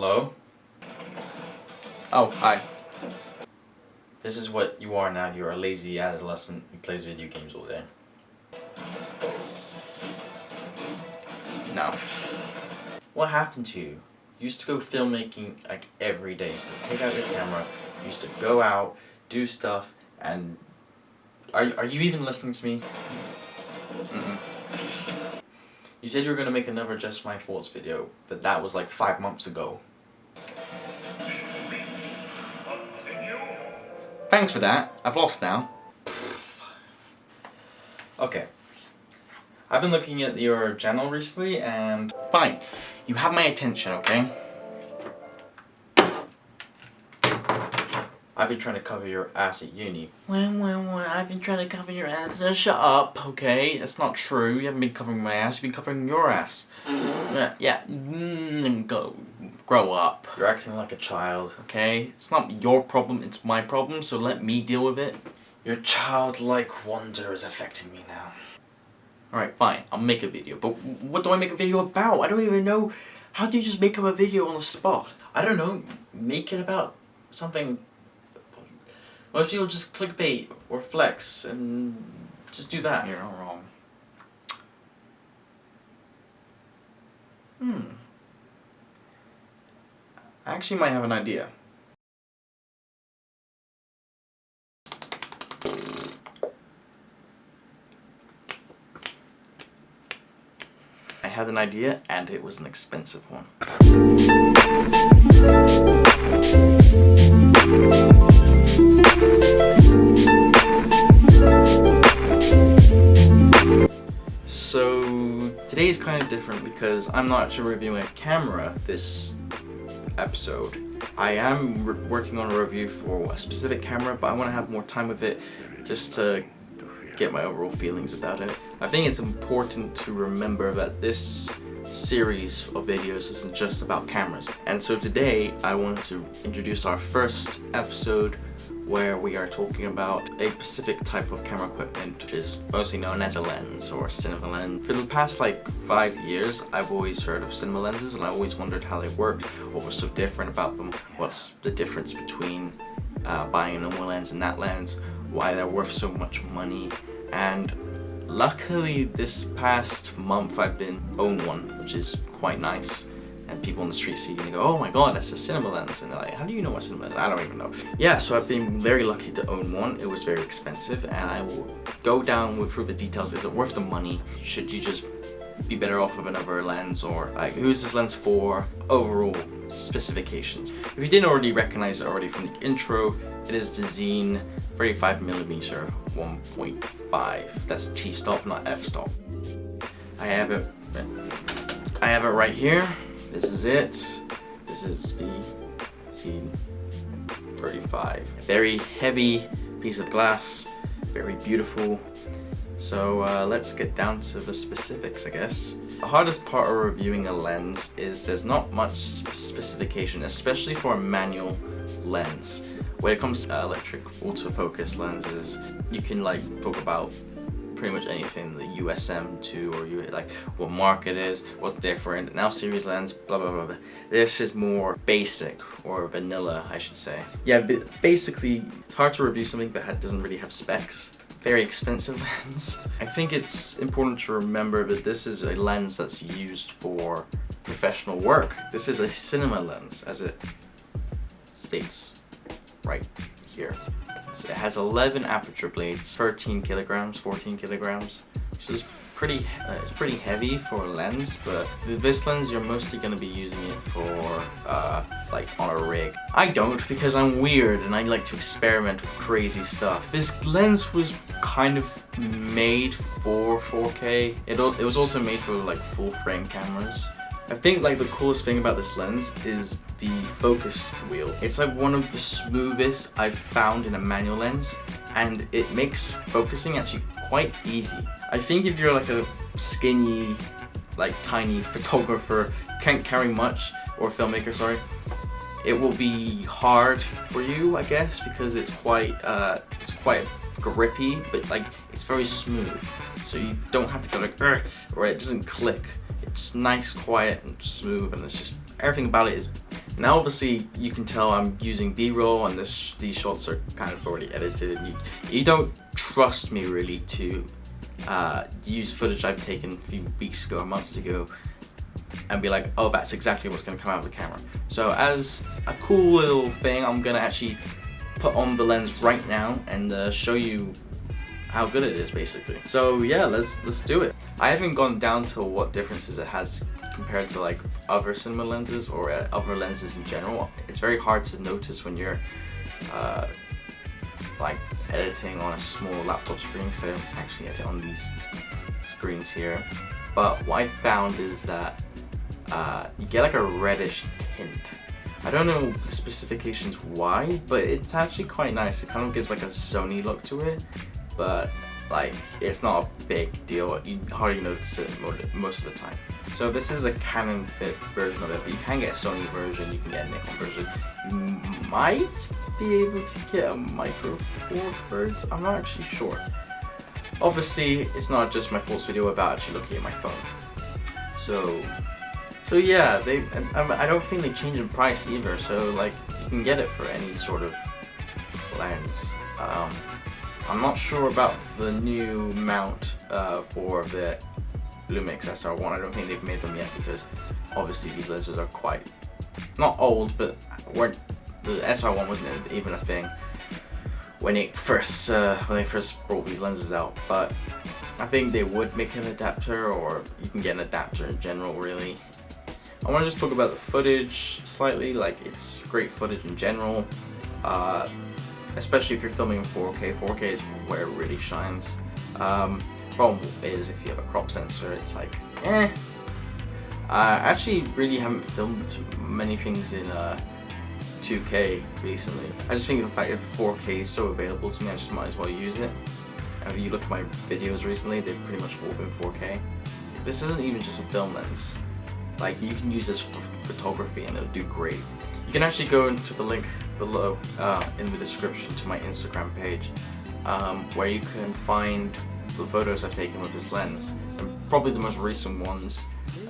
Hello? Oh, hi. This is what you are now. You're a lazy adolescent who plays video games all day. No. What happened to you? You used to go filmmaking like every day. You used to take out your camera, you used to go out, do stuff, and... Are you even listening to me? You said you were gonna make another Just My Thoughts video, but that was like 5 months ago. Thanks for that. I've lost now. Okay. I've been looking at your channel recently and... Fine. You have my attention, okay? I've been trying to cover your ass at uni. Well, I've been trying to cover your ass. Shut up, okay? That's not true. You haven't been covering my ass, you've been covering your ass. Yeah. Grow up. You're acting like a child, okay? It's not your problem, it's my problem, so let me deal with it. Your childlike wonder is affecting me now. Alright, fine. I'll make a video. But what do I make a video about? I don't even know. How do you just make up a video on the spot? I don't know. Make it about something... Most people just clickbait or flex and just do that. You're not wrong. I actually might have an idea. I had an idea and it was an expensive one. So today is kind of different because I'm not actually reviewing a camera this episode. I am working on a review for a specific camera, but I want to have more time with it just to get my overall feelings about it. I think it's important to remember that this series of videos isn't just about cameras. And so today I wanted to introduce our first episode where we are talking about a specific type of camera equipment, which is mostly known as a lens or cinema lens. For the past like 5 years, I've always heard of cinema lenses and I always wondered how they worked, what was so different about them, what's the difference between buying a normal lens and that lens, why they're worth so much money. And luckily this past month I've been owned one, which is quite nice. And people on the street see it and go, oh my god, that's a cinema lens. And they're like, how do you know what cinema lens is? I don't even know. Yeah, so I've been very lucky to own one. It was very expensive and I will go down through the details. Is it worth the money? Should you just be better off with another lens? Or like, who's this lens for? Overall specifications. If you didn't already recognize it already from the intro, it is the Xeen 35mm 1.5. That's T-stop, not F-stop. I have it right here. This is it. This is the Xeen 35. Very heavy piece of glass, very beautiful. So let's get down to the specifics, I guess. The hardest part of reviewing a lens is there's not much specification, especially for a manual lens. When it comes to electric autofocus lenses, you can like talk about pretty much anything, the USM2 or like what mark it is, what's different, now series lens, blah blah blah. This is more basic or vanilla, I should say. Yeah, basically it's hard to review something that doesn't really have specs. Very expensive lens. I think it's important to remember that this is a lens that's used for professional work. This is a cinema lens, as it states right here. So it has 11 aperture blades, 13 kilograms, 14 kilograms, which is pretty heavy for a lens, but with this lens you're mostly going to be using it for like on a rig. I don't, because I'm weird and I like to experiment with crazy stuff. This lens was kind of made for 4K. It was also made for like full frame cameras. I think like the coolest thing about this lens is the focus wheel. It's like one of the smoothest I've found in a manual lens, and it makes focusing actually quite easy. I think if you're like a skinny, like tiny photographer, can't carry much, or filmmaker, sorry, it will be hard for you, I guess, because it's quite grippy, but like it's very smooth, so you don't have to go like "Urgh," or it doesn't click. It's nice, quiet, and smooth, and it's just everything about it is Now obviously you can tell I'm using B-roll and these shots are kind of already edited. You don't trust me really to use footage I've taken a few weeks ago or months ago and be like, oh, that's exactly what's going to come out of the camera. So as a cool little thing, I'm going to actually put on the lens right now and show you how good it is basically. So yeah, let's do it. I haven't gone down to what differences it has compared to like other cinema lenses or other lenses in general. It's very hard to notice when you're like editing on a small laptop screen, because I don't actually edit on these screens here. But what I found is that you get like a reddish tint. I don't know the specifications why, but it's actually quite nice. It kind of gives like a Sony look to it, but like it's not a big deal. You hardly notice it most of the time. So this is a Canon fit version of it, but you can get a Sony version, you can get a Nikon version. You might be able to get a Micro Four Thirds, I'm not actually sure. Obviously, it's not just my full video without actually looking at my phone. So yeah, I don't think they changed the price either, so like you can get it for any sort of lens. I'm not sure about the new mount for the Lumix SR1. I don't think they've made them yet because obviously these lenses are quite, not old, but the SR1 wasn't even a thing when they first brought these lenses out. But I think they would make an adapter, or you can get an adapter in general really. I want to just talk about the footage slightly. Like, it's great footage in general, especially if you're filming in 4K. 4K is where it really shines. Problem is if you have a crop sensor, it's like I actually really haven't filmed many things in 2K recently. I just think the fact that 4K is so available to me, I just might as well use it. And if you look at my videos recently, they've pretty much all been 4K. This isn't even just a film lens. Like, you can use this for photography and it'll do great. You can actually go into the link below in the description to my Instagram page, where you can find the photos I've taken with this lens, and probably the most recent ones.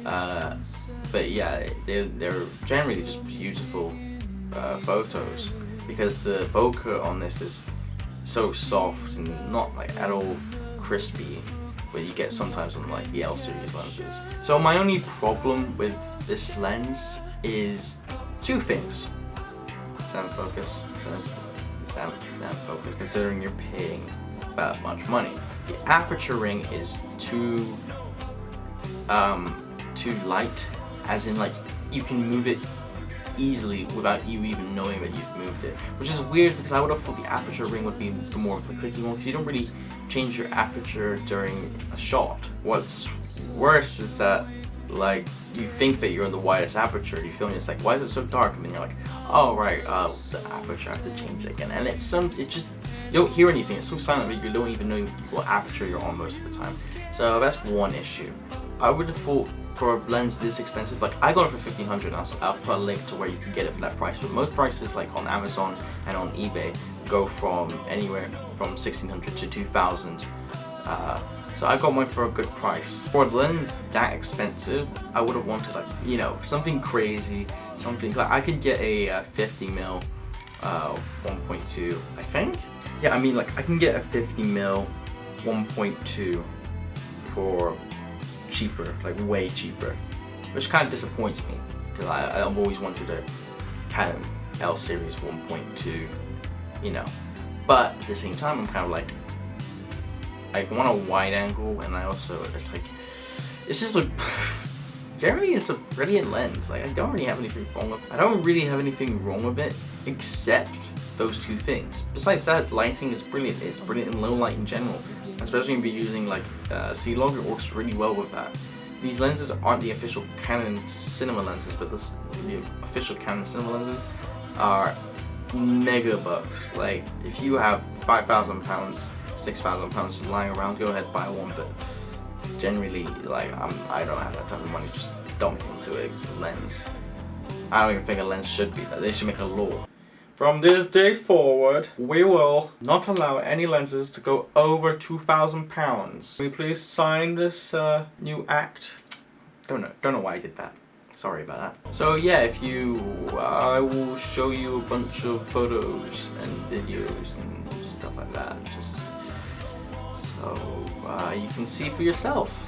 But yeah, they're generally just beautiful photos, because the bokeh on this is so soft and not like at all crispy, but you get sometimes on like the L series lenses. So my only problem with this lens is two things. Sound focus, considering you're paying that much money. The aperture ring is too light, as in like you can move it easily without you even knowing that you've moved it, which is weird because I would have thought the aperture ring would be the more of the clicky one, because you don't really change your aperture during a shot. What's worse is that like you think that you're in the widest aperture, you film, it's like, why is it so dark? And then you're like, oh right, the aperture, I have to change it again, and it's just, you don't hear anything. It's so silent that you don't even know what aperture you're on most of the time. So that's one issue. I would have thought for a lens this expensive, like I got it for $1,500. I'll put a link to where you can get it for that price. But most prices, like on Amazon and on eBay, go from anywhere from $1,600 to $2,000. So I got mine for a good price. For a lens that expensive, I would have wanted like, you know, something crazy, something like I could get a 50mm 1.2, I think. Yeah, I mean, like I can get a 50mm 1.2 for cheaper, like way cheaper, which kind of disappoints me because I've always wanted a Canon L series 1.2, you know. But at the same time, I'm kind of like, I want a wide angle, and I also, it's just like, generally it's a brilliant lens. Like I don't really have anything wrong with it, except those two things. Besides that, lighting is brilliant. It's brilliant in low light in general, especially if you're using like C-Log. It works really well with that. These lenses aren't the official Canon cinema lenses, but the official Canon cinema lenses are mega bucks. Like if you have £5,000, £6,000 lying around, go ahead, buy one. But generally, like I don't have that type of money just dumped into a lens. I don't even think a lens should be that. They should make a law. From this day forward, we will not allow any lenses to go over £2,000. Can we please sign this new act? Don't know why I did that. Sorry about that. So yeah, I will show you a bunch of photos and videos and stuff like that, just so you can see for yourself.